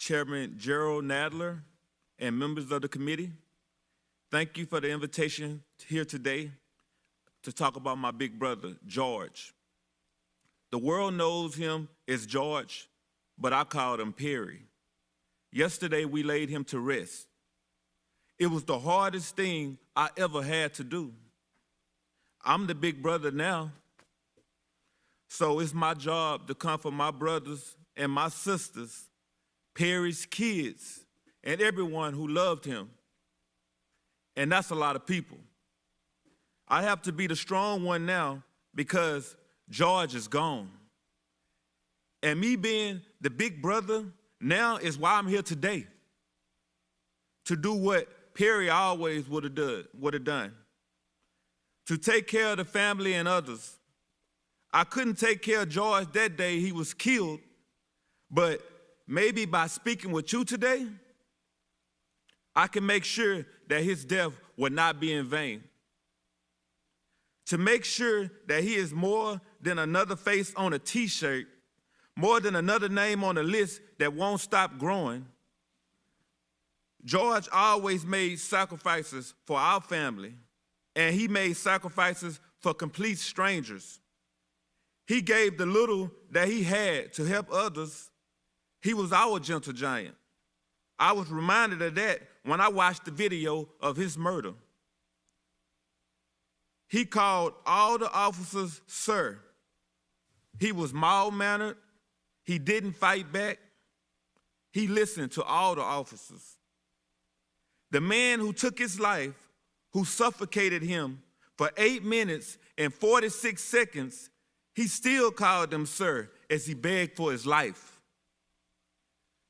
Chairman Gerald Nadler, and members of the committee. Thank you for the invitation here today to talk about my big brother, George. The world knows him as George, but I called him Perry. Yesterday, we laid him to rest. It was the hardest thing I ever had to do. I'm the big brother now, so it's my job to comfort my brothers and my sisters, Perry's kids, and everyone who loved him. And that's a lot of people. I have to be the strong one now because George is gone. And me being the big brother now is why I'm here today, to do what Perry always would have done, to take care of the family and others. I couldn't take care of George that day he was killed, but maybe by speaking with you today, I can make sure that his death would not be in vain. To make sure that he is more than another face on a t-shirt, more than another name on a list that won't stop growing. George always made sacrifices for our family, and he made sacrifices for complete strangers. He gave the little that he had to help others. He was our gentle giant. I was reminded of that when I watched the video of his murder. He called all the officers sir. He was mild-mannered. He didn't fight back. He listened to all the officers. The man who took his life, who suffocated him for 8 minutes and 46 seconds, he still called them sir as he begged for his life.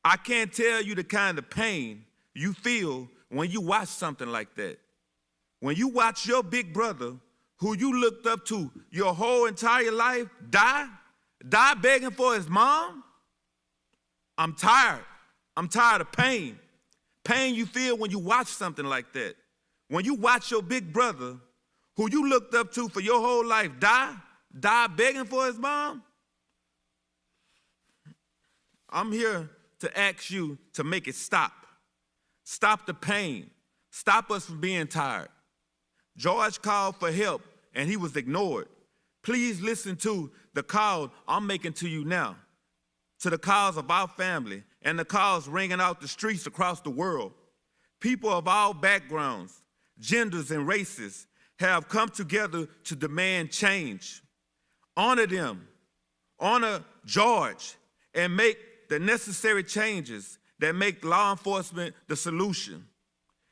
I can't tell you the kind of pain you feel when you watch something like that. When you watch your big brother, who you looked up to your whole entire life, die begging for his mom. I'm tired. I'm tired of pain. Pain you feel when you watch something like that. When you watch your big brother, who you looked up to for your whole life, die begging for his mom. I'm here to ask you to make it stop. Stop the pain. Stop us from being tired. George called for help and he was ignored. Please listen to the call I'm making to you now, to the calls of our family and the calls ringing out the streets across the world. People of all backgrounds, genders, and races have come together to demand change. Honor them, honor George, and make the necessary changes that make law enforcement the solution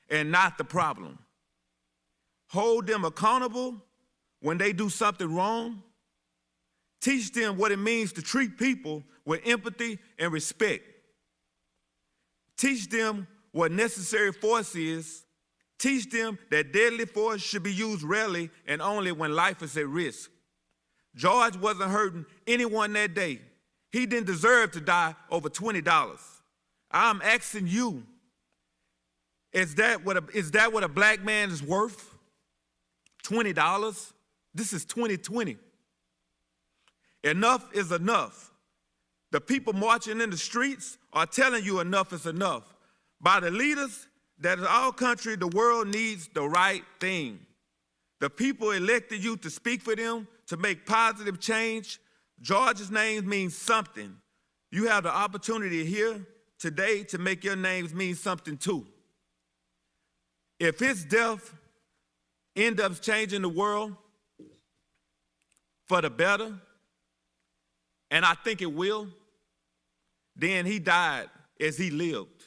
and not the problem. Hold them accountable when they do something wrong. Teach them what it means to treat people with empathy and respect. Teach them what necessary force is. Teach them that deadly force should be used rarely and only when life is at risk. George wasn't hurting anyone that day. He didn't deserve to die over $20. I'm asking you, is that what a black man is worth? $20? This is 2020. Enough is enough. The people marching in the streets are telling you enough is enough. By the leaders that in our country, the world needs the right thing. The people elected you to speak for them, to make positive change. George's name means something. You have the opportunity here today to make your names mean something too. If his death ends up changing the world for the better, and I think it will, then he died as he lived.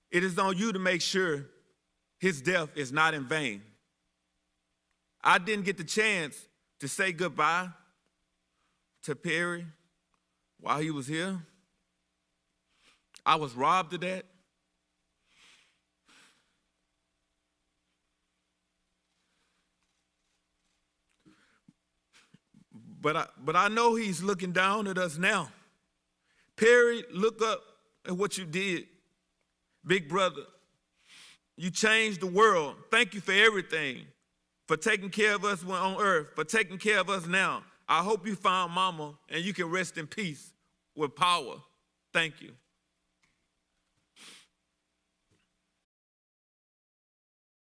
It is on you to make sure his death is not in vain. I didn't get the chance to say goodbye to Perry while he was here. I was robbed of that. But I know he's looking down at us now. Perry, look up at what you did. Big brother, you changed the world. Thank you for everything, for taking care of us when on earth, for taking care of us now. I hope you found Mama and you can rest in peace with power. Thank you.